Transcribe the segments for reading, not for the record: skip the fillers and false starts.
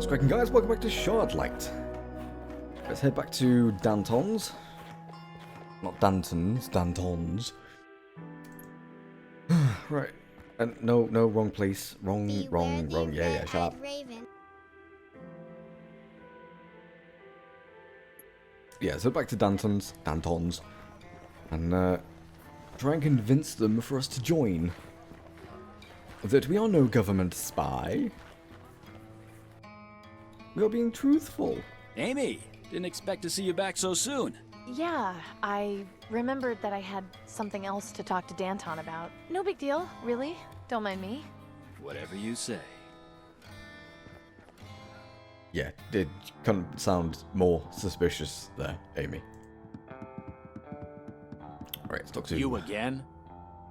Stricken guys, welcome back to Shardlight. Let's head back to Danton's. Not Danton's, Danton's. Right. No, wrong place. Wrong. Yeah, sharp. Yeah, so back to Danton's, and try and convince them for us to join. That we are no government spy. We are being truthful. Amy, didn't expect to see you back so soon. Yeah, I remembered that I had something else to talk to Danton about. No big deal, really. Don't mind me. Whatever you say. Yeah, it couldn't sound more suspicious there, Amy. Alright, let's talk to you again?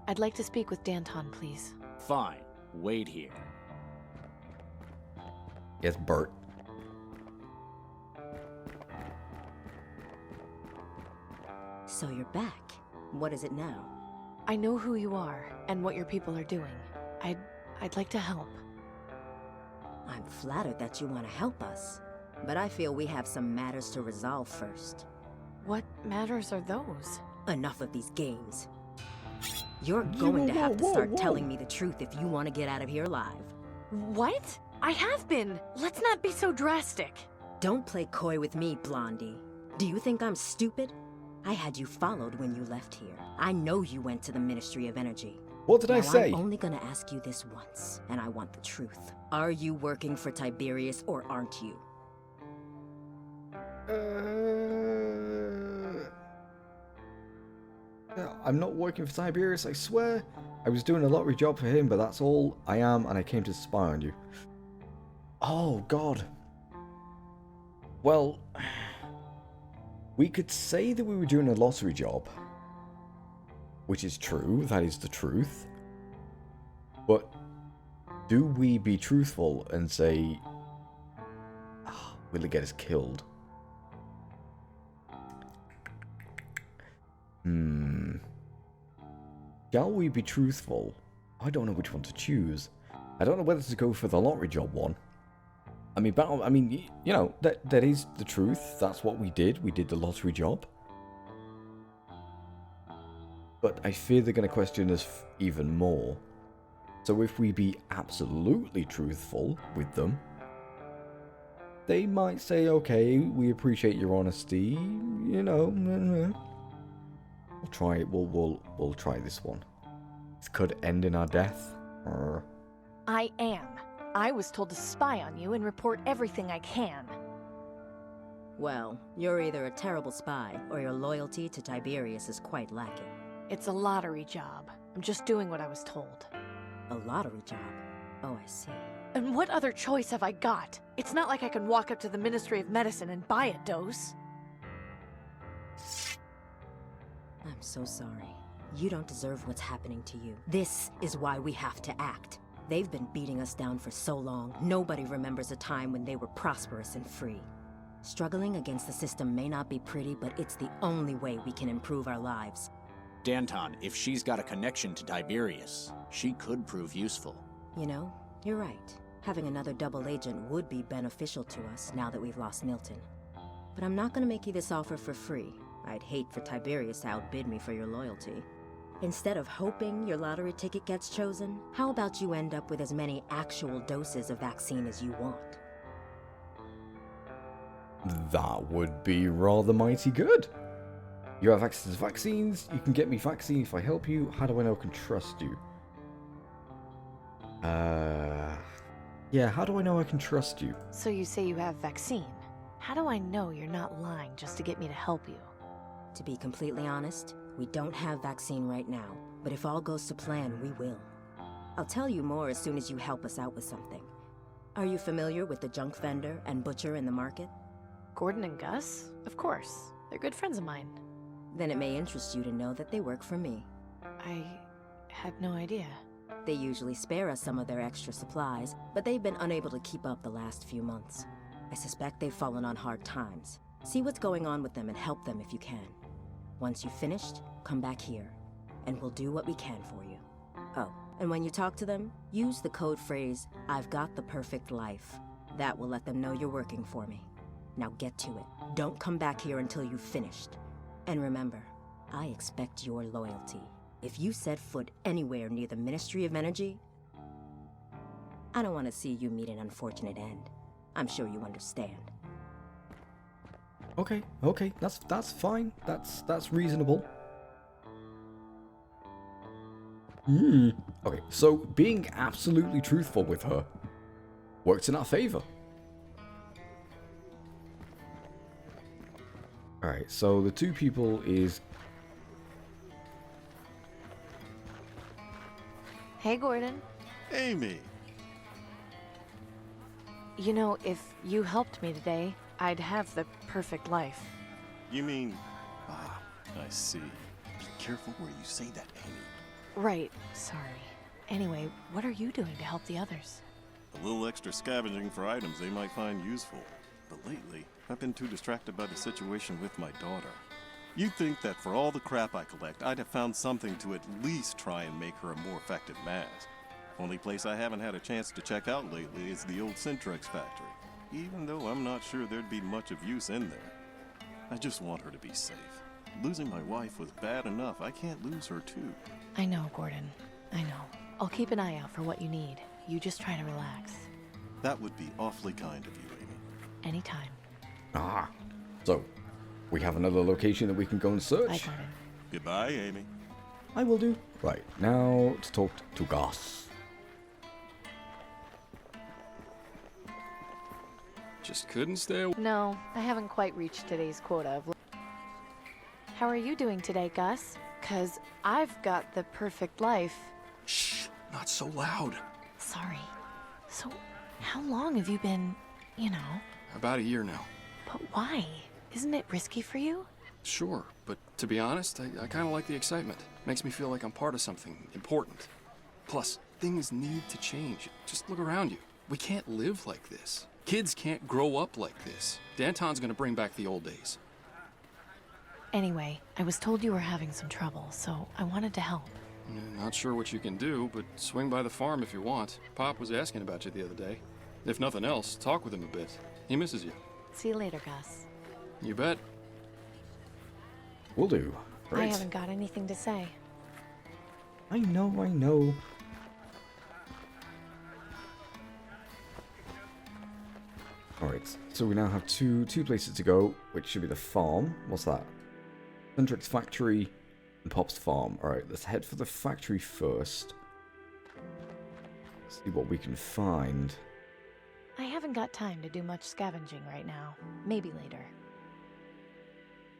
I'd like to speak with Danton, please. Fine. Wait here. Yes, Bert. So you're back. What is it now? I know who you are and what your people are doing. I'd like to help. I'm flattered that you want to help us, but I feel we have some matters to resolve first. What matters are those? Enough of these games. You're going to have to start telling me the truth if you want to get out of here alive. What? I have been. Let's not be so drastic. Don't play coy with me, Blondie. Do you think I'm stupid? I had you followed when you left here. I know you went to the Ministry of Energy. What did I say? I'm only gonna ask you this once, and I want the truth. Are you working for Tiberius or aren't you? I'm not working for Tiberius, I swear. I was doing a lottery job for him, but that's all I am, and I came to spy on you. Oh, God. Well, we could say that we were doing a lottery job, which is true, that is the truth. But do we be truthful and say, will it get us killed? Shall we be truthful? I don't know which one to choose. I don't know whether to go for the lottery job one. I mean, you know, that is the truth. That's what we did. We did the lottery job. But I fear they're going to question us even more. So if we be absolutely truthful with them, they might say, okay, we appreciate your honesty, you know. We'll try it. We'll try this one. This could end in our death. I am. I was told to spy on you and report everything I can. Well, you're either a terrible spy or your loyalty to Tiberius is quite lacking. It's a lottery job. I'm just doing what I was told. A lottery job? Oh, I see. And what other choice have I got? It's not like I can walk up to the Ministry of Medicine and buy a dose. I'm so sorry. You don't deserve what's happening to you. This is why we have to act. They've been beating us down for so long, nobody remembers a time when they were prosperous and free. Struggling against the system may not be pretty, but it's the only way we can improve our lives. Danton, if she's got a connection to Tiberius, she could prove useful. You know, you're right. Having another double agent would be beneficial to us now that we've lost Milton. But I'm not gonna make you this offer for free. I'd hate for Tiberius to outbid me for your loyalty. Instead of hoping your lottery ticket gets chosen, how about you end up with as many actual doses of vaccine as you want? That would be rather mighty good. You have access to vaccines. You can get me vaccine if I help you. How do I know I can trust you? Yeah, how do I know I can trust you? So you say you have vaccine. How do I know you're not lying just to get me to help you? To be completely honest, we don't have vaccine right now, but if all goes to plan, we will. I'll tell you more as soon as you help us out with something. Are you familiar with the junk vendor and butcher in the market? Gordon and Gus? Of course. They're good friends of mine. Then it may interest you to know that they work for me. I had no idea. They usually spare us some of their extra supplies, but they've been unable to keep up the last few months. I suspect they've fallen on hard times. See what's going on with them and help them if you can. Once you've finished, come back here, and we'll do what we can for you. Oh, and when you talk to them, use the code phrase, "I've got the perfect life." That will let them know you're working for me. Now get to it. Don't come back here until you've finished. And remember, I expect your loyalty. If you set foot anywhere near the Ministry of Energy, I don't want to see you meet an unfortunate end. I'm sure you understand. Okay, that's fine. That's reasonable. Okay, so being absolutely truthful with her works in our favor. Alright, so the two people is... Hey, Gordon. Amy! You know, if you helped me today, I'd have the perfect life. You mean... Ah, I see. Be careful where you say that, Amy. Right, sorry. Anyway, what are you doing to help the others? A little extra scavenging for items they might find useful. But lately, I've been too distracted by the situation with my daughter. You'd think that for all the crap I collect, I'd have found something to at least try and make her a more effective mask. Only place I haven't had a chance to check out lately is the old Syntrex factory, even though I'm not sure there'd be much of use in there. I just want her to be safe. Losing my wife was bad enough. I can't lose her too. I know, Gordon. I know. I'll keep an eye out for what you need. You just try to relax. That would be awfully kind of you, Amy. Anytime. Ah, so we have another location that we can go and Bye, search. Gordon. Goodbye, Amy. I will do. Right, now to talk to Gus. Just couldn't stay away. No, I haven't quite reached today's quota of... How are you doing today, Gus? 'Cause I've got the perfect life. Shh, not so loud. Sorry. So, how long have you been, you know? About a year now. But why? Isn't it risky for you? Sure, but to be honest, I kind of like the excitement. Makes me feel like I'm part of something important. Plus, things need to change. Just look around you. We can't live like this. Kids can't grow up like this. Danton's gonna bring back the old days. Anyway, I was told you were having some trouble, so I wanted to help. Not sure what you can do, but swing by the farm if you want. Pop was asking about you the other day. If nothing else, talk with him a bit. He misses you. See you later, Gus. You bet. Will do. I Right. haven't got anything to say. I know. Alright, so we now have two places to go, which should be the farm. What's that? Syntrex factory and Pop's farm. Alright, let's head for the factory first. See what we can find. I haven't got time to do much scavenging right now. Maybe later.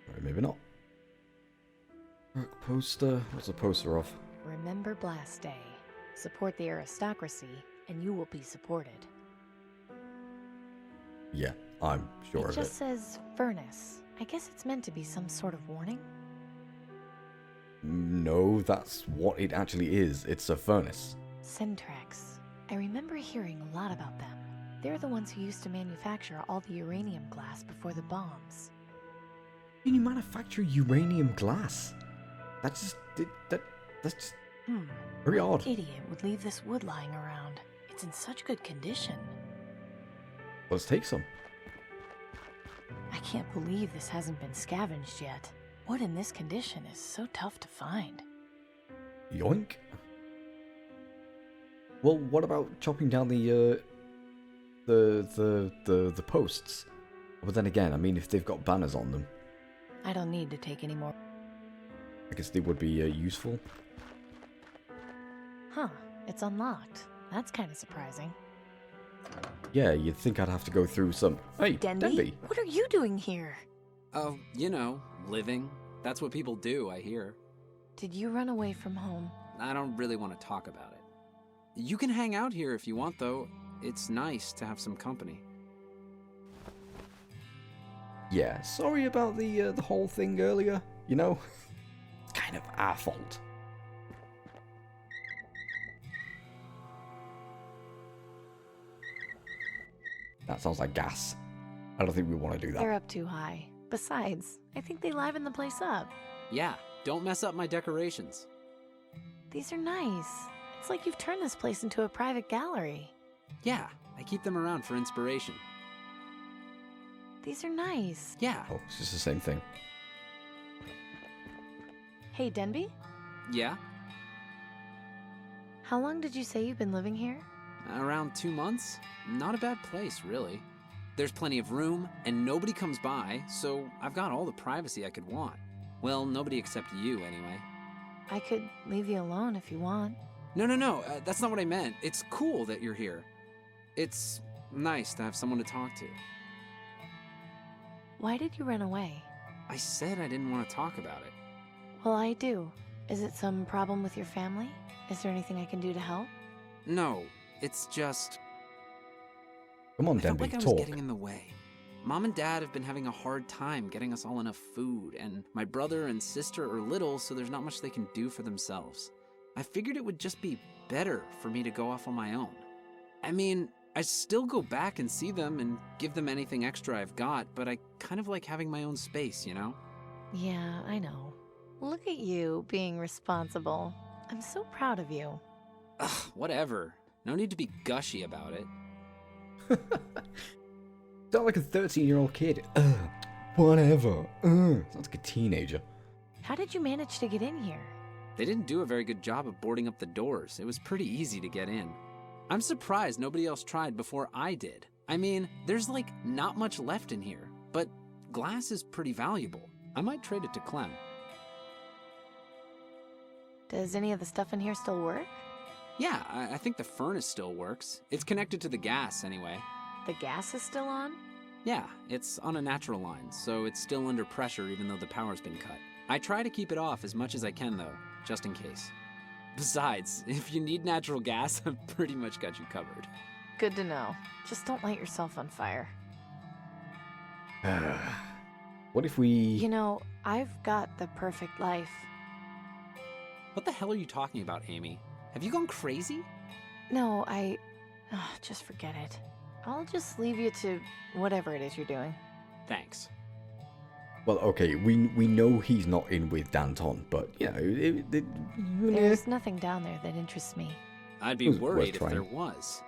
Alright, maybe not. Rock poster. What's a poster of? Remember Blast Day. Support the aristocracy, and you will be supported. Yeah, I'm sure It of just it. says furnace. I guess it's meant to be some sort of warning. No, that's what it actually is. It's a furnace. Syntrex. I remember hearing a lot about them. They're the ones who used to manufacture all the uranium glass before the bombs. Can you manufacture uranium glass? That's just very odd. What idiot would leave this wood lying around? It's in such good condition. Let's take some. I can't believe this hasn't been scavenged yet. Wood in this condition is so tough to find. Yoink. Well, what about chopping down the posts? But then again, I mean, if they've got banners on them, I don't need to take any more. I guess they would be useful. Huh, it's unlocked. That's kind of surprising. Yeah, you'd think I'd have to go through some... Hey, Denby! What are you doing here? Oh, you know, living. That's what people do, I hear. Did you run away from home? I don't really want to talk about it. You can hang out here if you want, though. It's nice to have some company. Yeah, sorry about the whole thing earlier. You know, it's kind of our fault. That sounds like gas. I don't think we want to do that. They're up too high. Besides, I think they liven the place up. Yeah, don't mess up my decorations. These are nice. It's like you've turned this place into a private gallery. Yeah, I I keep them around for inspiration. These are nice. Yeah. Oh, it's just the same thing. Hey, Denby? Yeah? How long did you say you've been living here? Around 2 months? Not a bad place, really. There's plenty of room, and nobody comes by, so I've got all the privacy I could want. Well, nobody except you, anyway. I could leave you alone if you want. No, that's not what I meant. It's cool that you're here. It's nice to have someone to talk to. Why did you run away? I said I didn't want to talk about it. Well, I do. Is it some problem with your family? Is there anything I can do to help? No, it's just... Come on, I felt Denby, like I was talk. getting in the way. Mom and Dad have been having a hard time getting us all enough food, and my brother and sister are little, so there's not much they can do for themselves. I figured it would just be better for me to go off on my own. I mean, I still go back and see them and give them anything extra I've got, but I kind of like having my own space, you know? Yeah, I know. Look at you being responsible. I'm so proud of you. Ugh, whatever. No need to be gushy about it. Sound like a 13-year-old kid. Whatever. Sounds like a teenager. How did you manage to get in here? They didn't do a very good job of boarding up the doors. It was pretty easy to get in. I'm surprised nobody else tried before I did. I mean, there's like not much left in here, but glass is pretty valuable. I might trade it to Clem. Does any of the stuff in here still work? Yeah, I think the furnace still works. It's connected to the gas anyway. The gas is still on? Yeah, it's on a natural line, so it's still under pressure even though the power's been cut. I try to keep it off as much as I can though, just in case. Besides, if you need natural gas, I've pretty much got you covered. Good to know. Just don't light yourself on fire. What if we... You know, I've got the perfect life. What the hell are you talking about, Amy? Have you gone crazy? No, just forget it. I'll just leave you to whatever it is you're doing. Thanks. Well, okay, we know he's not in with Danton, but, you know... There's nothing down there that interests me. I'd be It was worth worried if trying. there was.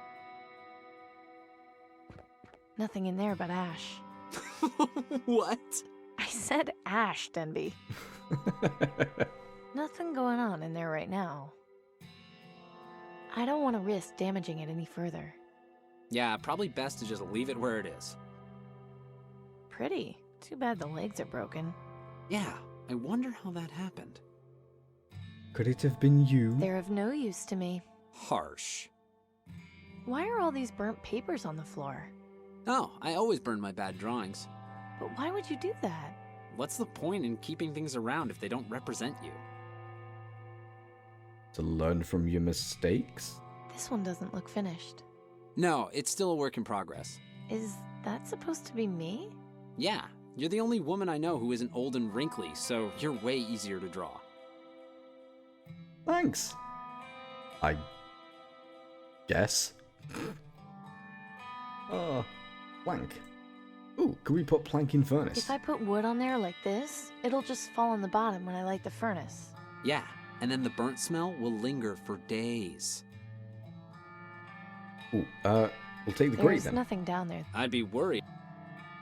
Nothing in there but ash. What? I said ash, Denby. Nothing going on in there right now. I don't want to risk damaging it any further. Yeah, probably best to just leave it where it is. Pretty. Too bad the legs are broken. Yeah, I wonder how that happened. Could it have been you? They're of no use to me. Harsh. Why are all these burnt papers on the floor? Oh, I always burn my bad drawings. But why would you do that? What's the point in keeping things around if they don't represent you? To learn from your mistakes? This one doesn't look finished. No, it's still a work in progress. Is that supposed to be me? Yeah, you're the only woman I know who isn't old and wrinkly, so you're way easier to draw. Thanks. I guess. Plank. Ooh, could we put plank in furnace? If I put wood on there like this, it'll just fall on the bottom when I light the furnace. Yeah, and then the burnt smell will linger for days. Ooh, we'll take the grate There's then. nothing down there. I'd be worried.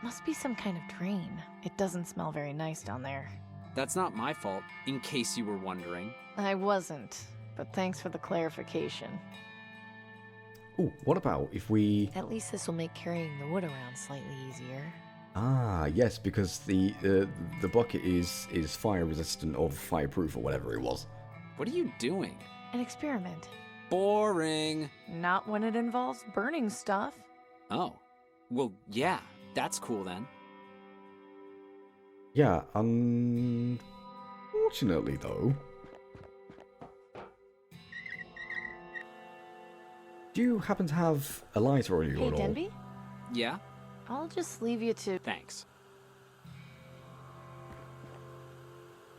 Must be some kind of drain. It doesn't smell very nice down there. That's not my fault, in case you were wondering. I wasn't, but thanks for the clarification. Ooh, what about if we... At least this will make carrying the wood around slightly easier. Ah, yes, because the bucket is fire resistant or fireproof or whatever it was. What are you doing? An experiment. Boring. Not when it involves burning stuff. Oh. Well, yeah, that's cool then. Yeah, unfortunately though... Do you happen to have a lighter on you Hey, at all? Denby? Yeah? I'll just leave you to... Thanks.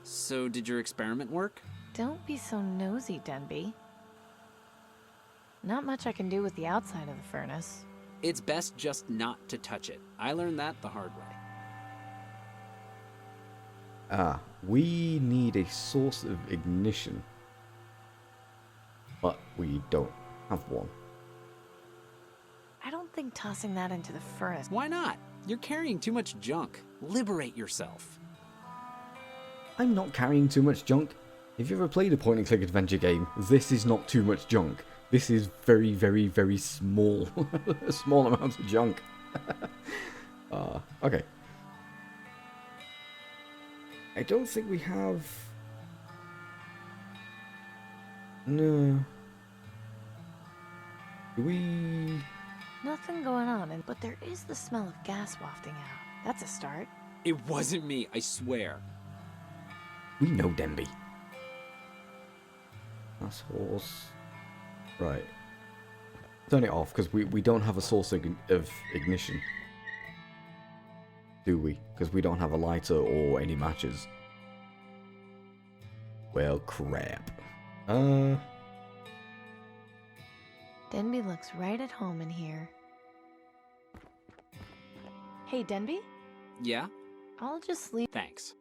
So, did your experiment work? Don't be so nosy, Denby. Not much I can do with the outside of the furnace. It's best just not to touch it. I learned that the hard way. Ah, we need a source of ignition. But we don't have one. I don't think tossing that into the furnace. Why not? You're carrying too much junk. Liberate yourself. I'm not carrying too much junk. If you've ever played a point-and-click adventure game, this is not too much junk. This is very, very, very small. Small amounts of junk. Okay. I don't think we have... No. Do we... Nothing going on, but there is the smell of gas wafting out. That's a start. It wasn't me, I swear. We know Denby. That's horse. Right. Turn it off, because we don't have a source of ignition. Do we? Because we don't have a lighter or any matches. Well, crap. Denby looks right at home in here. Hey, Denby? Yeah? I'll just leave. Thanks.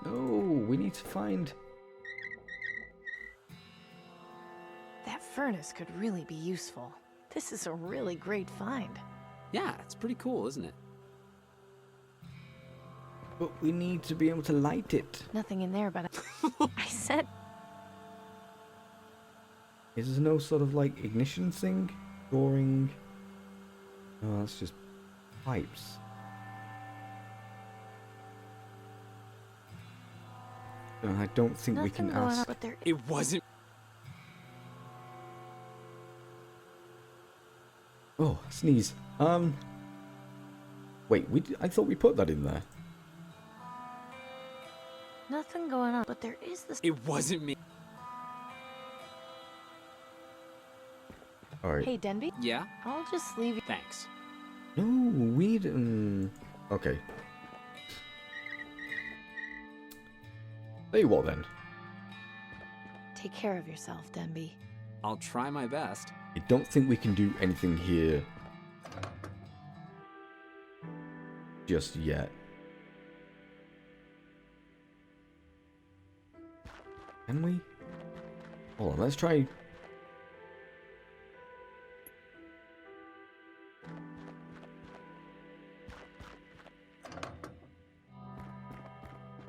No, we need to find... That furnace could really be useful. This is a really great find. Yeah, it's pretty cool, isn't it? But we need to be able to light it. Nothing in there, but I said... Is there no sort of, like, ignition thing? Drawing... Oh, that's just pipes. I don't think we can ask... But there... It wasn't... Oh, sneeze. Wait, I thought we put that in there. Nothing going on, but there is this... It wasn't me. Alright. Hey, Denby? Yeah? I'll just leave you... Thanks. No, we need... okay. Tell you what then. Take care of yourself, Denby. I'll try my best. I don't think we can do anything here just yet. Can we? Hold on, let's try...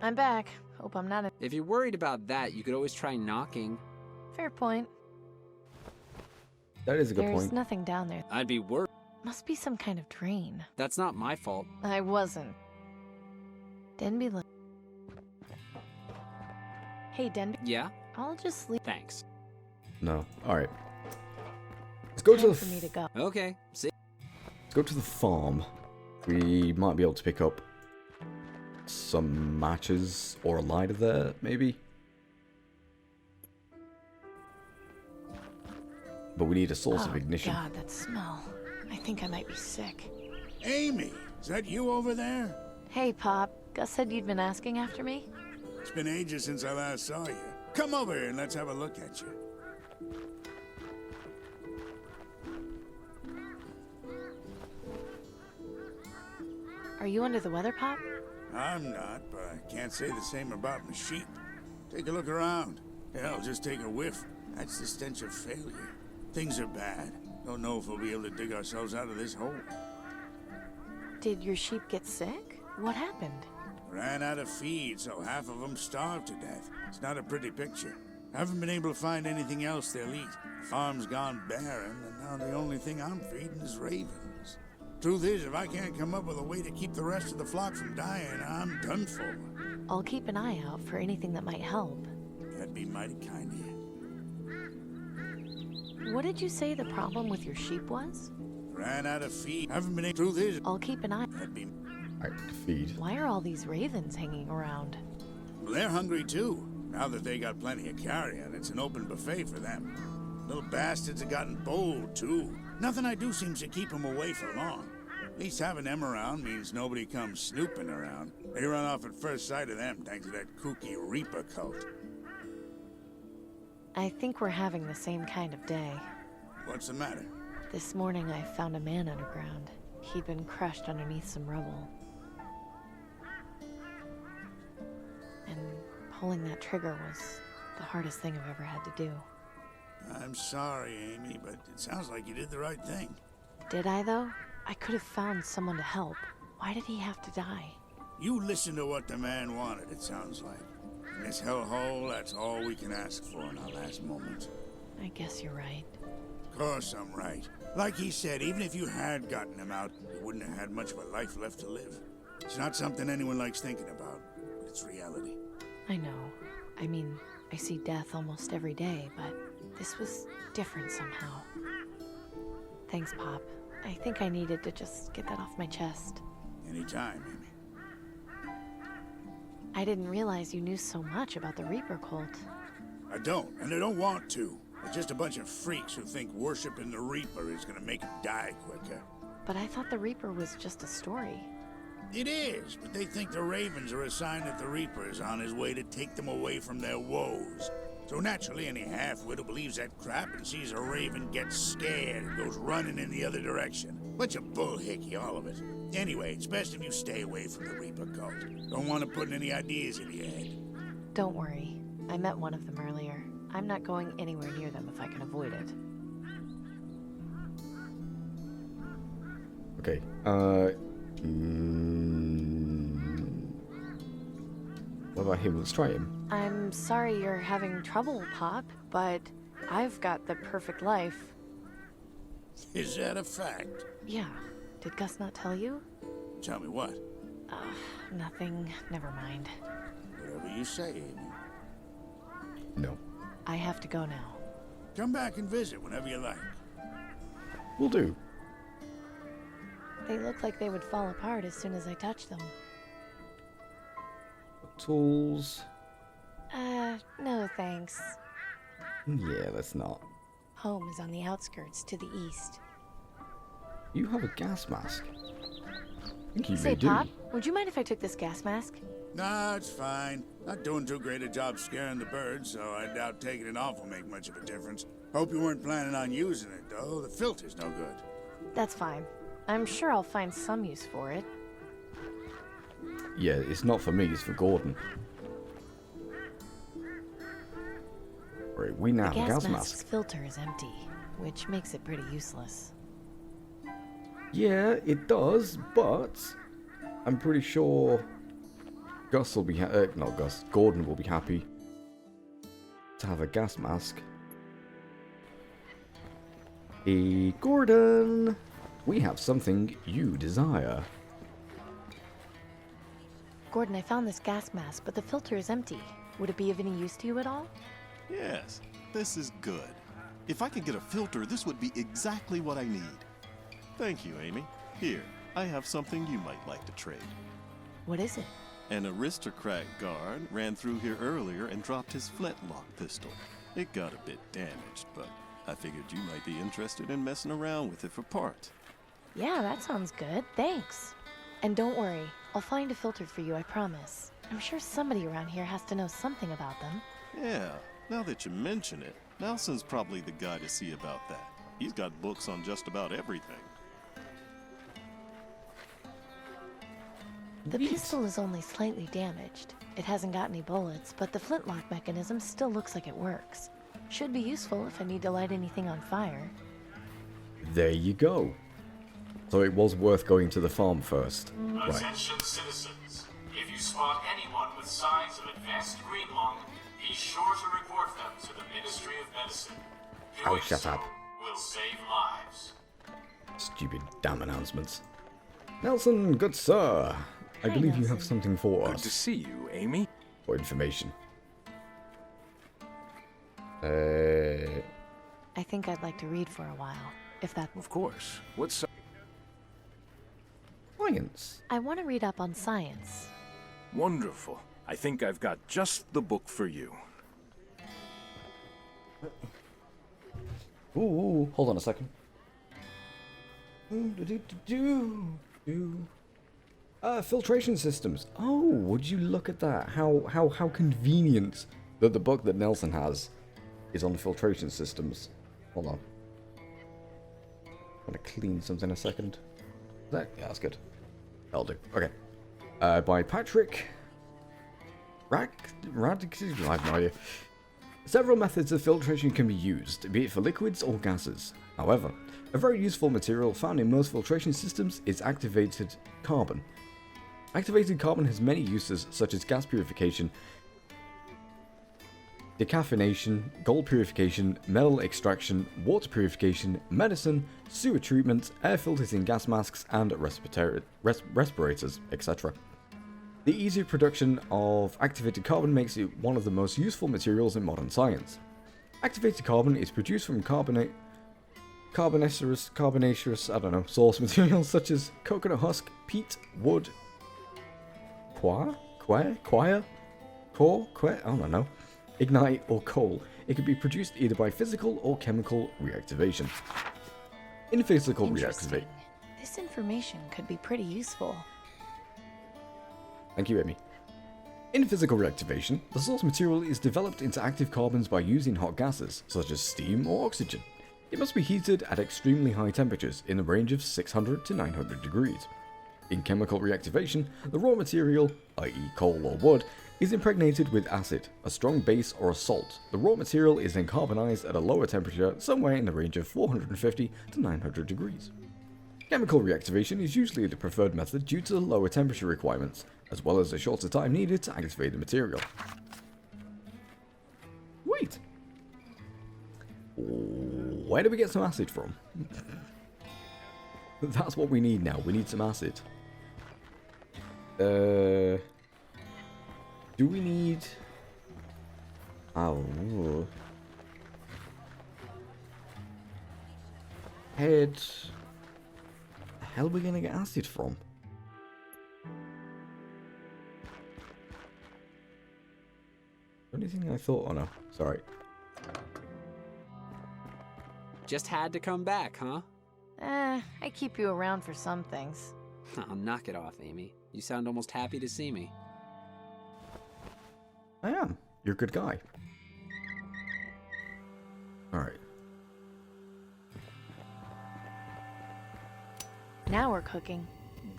I'm back. Hope I'm not a... If you're worried about that, you could always try knocking. Fair point. That is a good There's point. nothing down there. I'd be worried. Must be some kind of drain. That's not my fault. I wasn't. Denby look... Hey, Denby. Yeah? I'll just leave... Thanks. No. Alright. Let's go to Time the... for me to go. Okay, see. Let's go to the farm. We might be able to pick up some matches or a lighter there, maybe. But we need a source of ignition. God, that smell. I think I might be sick. Amy, is that you over there? Hey, Pop. Gus said you'd been asking after me? It's been ages since I last saw you. Come over here and let's have a look at you. Are you under the weather, Pop? I'm not, but I can't say the same about my sheep. Take a look around. Hell, just take a whiff. That's the stench of failure. Things are bad. Don't know if we'll be able to dig ourselves out of this hole. Did your sheep get sick? What happened? Ran out of feed, so half of them starved to death. It's not a pretty picture. Haven't been able to find anything else they'll eat. The farm's gone barren, and now the only thing I'm feeding is ravens. Truth is, if I can't come up with a way to keep the rest of the flock from dying, I'm done for. I'll keep an eye out for anything that might help. That'd be mighty kind of you. What did you say the problem with your sheep was? Ran out of feed. Haven't been able... Truth is... I'll keep an eye... That'd be... Alright, feed. Why are all these ravens hanging around? Well, they're hungry too. Now that they got plenty of carrion, it's an open buffet for them. Little bastards have gotten bold too. Nothing I do seems to keep them away for long. At least having them around means nobody comes snooping around. They run off at first sight of them thanks to that kooky Reaper cult. I think we're having the same kind of day. What's the matter? This morning I found a man underground. He'd been crushed underneath some rubble. And pulling that trigger was the hardest thing I've ever had to do. I'm sorry, Amy, but it sounds like you did the right thing. Did I, though? I could have found someone to help. Why did he have to die? You listen to what the man wanted, it sounds like. In this hellhole, that's all we can ask for in our last moments. I guess you're right. Of course I'm right. Like he said, even if you had gotten him out, you wouldn't have had much of a life left to live. It's not something anyone likes thinking about, but it's reality. I know. I mean, I see death almost every day, but this was different somehow. Thanks, Pop. I think I needed to just get that off my chest. Anytime, Amy. I didn't realize you knew so much about the Reaper cult. I don't, and I don't want to. They're just a bunch of freaks who think worshiping the Reaper is gonna make them die quicker. But I thought the Reaper was just a story. It is, but they think the Ravens are a sign that the Reaper is on his way to take them away from their woes. So naturally, any half-wit who believes that crap and sees a Raven gets scared and goes running in the other direction. Bunch of bullhickey, all of it. Anyway, it's best if you stay away from the Reaper cult. Don't want to put any ideas in your head. Don't worry. I met one of them earlier. I'm not going anywhere near them if I can avoid it. Okay, what about him? Let's try him. I'm sorry you're having trouble, Pop, but I've got the perfect life. Is that a fact? Yeah. Did Gus not tell you? Tell me what? Nothing. Never mind. Whatever you say, Amy. No. I have to go now. Come back and visit whenever you like. Will do. They look like they would fall apart as soon as I touch them. Tools. No thanks. Yeah, let's not. Home is on the outskirts to the east. You have a gas mask. I think you Say, may do. Pop, would you mind if I took this gas mask? Nah, it's fine. Not doing too great a job scaring the birds, so I doubt taking it off will make much of a difference. Hope you weren't planning on using it, though. The filter's no good. That's fine. I'm sure I'll find some use for it. Yeah, it's not for me, it's for Gordon. Right, we now have a gas mask's mask. filter is empty, which makes it pretty useless. Yeah, it does, but I'm pretty sure Gus will be not Gus, Gordon will be happy to have a gas mask. Hey, Gordon, we have something you desire. Gordon, I found this gas mask, but the filter is empty. Would it be of any use to you at all? Yes, this is good. If I could get a filter, this would be exactly what I need. Thank you, Amy. Here, I have something you might like to trade. What is it? An aristocrat guard ran through here earlier and dropped his flintlock pistol. It got a bit damaged, but I figured you might be interested in messing around with it for parts. Yeah, that sounds good. Thanks. And don't worry, I'll find a filter for you, I promise. I'm sure somebody around here has to know something about them. Yeah, now that you mention it, Nelson's probably the guy to see about that. He's got books on just about everything. The pistol is only slightly damaged. It hasn't got any bullets, but the flintlock mechanism still looks like it works. Should be useful if I need to light anything on fire. There you go. So it was worth going to the farm first. Right. Attention citizens. If you spot anyone with signs of advanced green lung, be sure to report them to the Ministry of Medicine. Doing shut so up. will save lives. Stupid damn announcements. Nelson, good sir. I Hi, believe you have Nelson. something for Good us. to see you, Amy. For information. I think I'd like to read for a while, if that... Of course. What's Science. I want to read up on science. wonderful? I think I've got just the book for you. Ooh, hold on a second. Filtration systems. Oh, would you look at that? How convenient that the book that Nelson has is on filtration systems. Hold on. I'm gonna clean something a second. Yeah, that's good. That'll do. Okay. By Patrick I have no idea. Several methods of filtration can be used, be it for liquids or gases. However, a very useful material found in most filtration systems is activated carbon. Activated carbon has many uses such as gas purification, decaffeination, gold purification, metal extraction, water purification, medicine, sewer treatment, air filters in gas masks, and respirators, etc. The easy production of activated carbon makes it one of the most useful materials in modern science. Activated carbon is produced from carbonaceous, source materials such as coconut husk, peat, wood, ignite, or coal. It can be produced either by physical or chemical reactivation. In physical reactivation. This information could be pretty useful. Thank you, Amy. In physical reactivation, the source material is developed into active carbons by using hot gases, such as steam or oxygen. It must be heated at extremely high temperatures in the range of 600 to 900 degrees. In chemical reactivation, the raw material, i.e. coal or wood, is impregnated with acid, a strong base or a salt. The raw material is then carbonized at a lower temperature, somewhere in the range of 450 to 900 degrees. Chemical reactivation is usually the preferred method due to the lower temperature requirements, as well as the shorter time needed to activate the material. Wait! Where do we get some acid from? That's what we need now, we need some acid. Do we need... Oh... Head... The hell are we gonna get acid from? Anything I thought... Oh no, sorry. Just had to come back, huh? I keep you around for some things. Oh, knock it off, Amy. You sound almost happy to see me. I am. You're a good guy. Alright. Now we're cooking.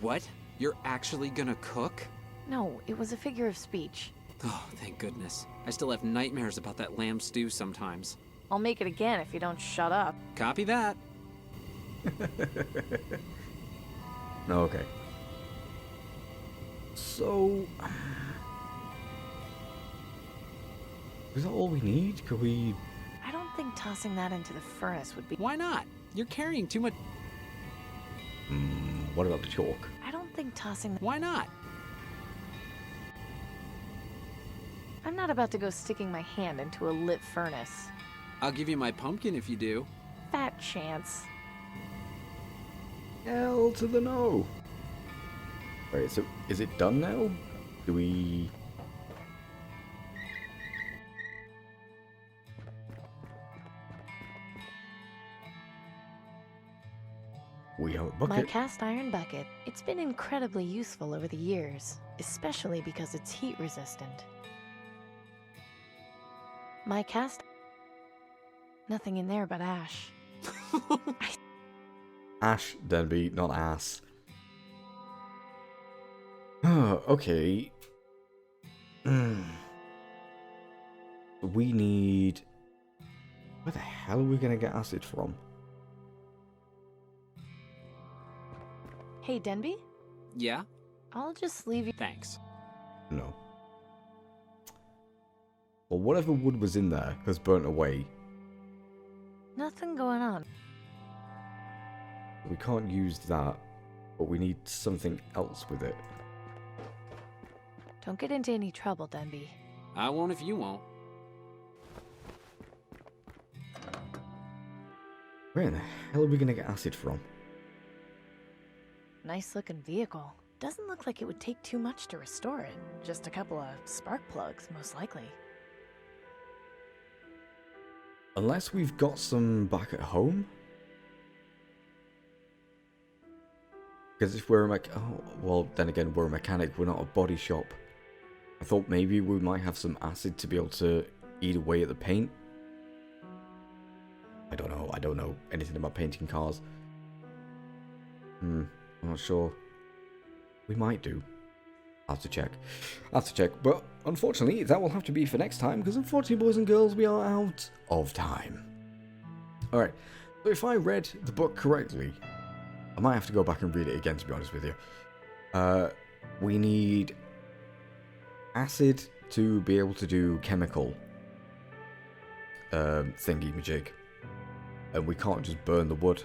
What? You're actually gonna cook? No, it was a figure of speech. Oh, thank goodness. I still have nightmares about that lamb stew sometimes. I'll make it again if you don't shut up. Copy that. Okay. So... Is that all we need? Could we... I don't think tossing that into the furnace would be... Why not? You're carrying too much... what about the chalk? I don't think tossing... Why not? I'm not about to go sticking my hand into a lit furnace. I'll give you my pumpkin if you do. Fat chance. Hell to the no. Right, so is it done now? Do we... We have a bucket. My cast iron bucket. It's been incredibly useful over the years, especially because it's heat resistant. My cast... Nothing in there but ash. Ash, Denby, not ass. Okay. We need... Where the hell are we gonna get acid from? Hey, Denby? Yeah? I'll just leave you... Thanks. No. Well, whatever wood was in there has burnt away. Nothing going on. We can't use that, but we need something else with it. Don't get into any trouble, Denby. I won't if you won't. Where in the hell are we gonna get acid from? Nice looking vehicle. Doesn't look like it would take too much to restore it. Just a couple of spark plugs, most likely. Unless we've got some back at home? Because if we're a well, then again, we're a mechanic, we're not a body shop. I thought maybe we might have some acid to be able to eat away at the paint. I don't know anything about painting cars. I'm not sure. We might do. I'll have to check. But unfortunately, that will have to be for next time, because unfortunately, boys and girls, we are out of time. Alright, so if I read the book correctly, I might have to go back and read it again, to be honest with you. We need acid to be able to do chemical thingy-majig. And we can't just burn the wood.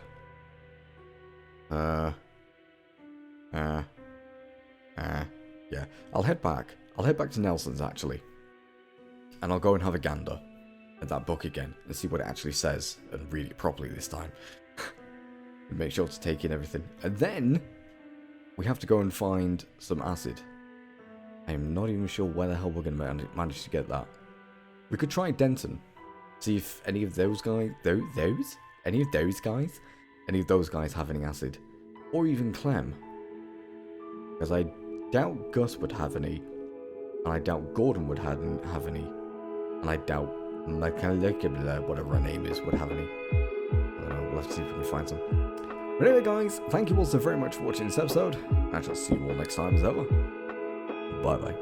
Yeah. I'll head back to Nelson's, actually. And I'll go and have a gander at that book again and see what it actually says and read it properly this time. And make sure to take in everything. And then we have to go and find some acid. I'm not even sure where the hell we're going to manage to get that. We could try Denton. See if any of those guys... Any of those guys have any acid. Or even Clem. Because I doubt Gus would have any. And I doubt Gordon would have any. And I doubt whatever her name is would have any. I don't know, we'll have to see if we can find some. But anyway guys, thank you all so very much for watching this episode. I shall see you all next time as ever. Bye bye.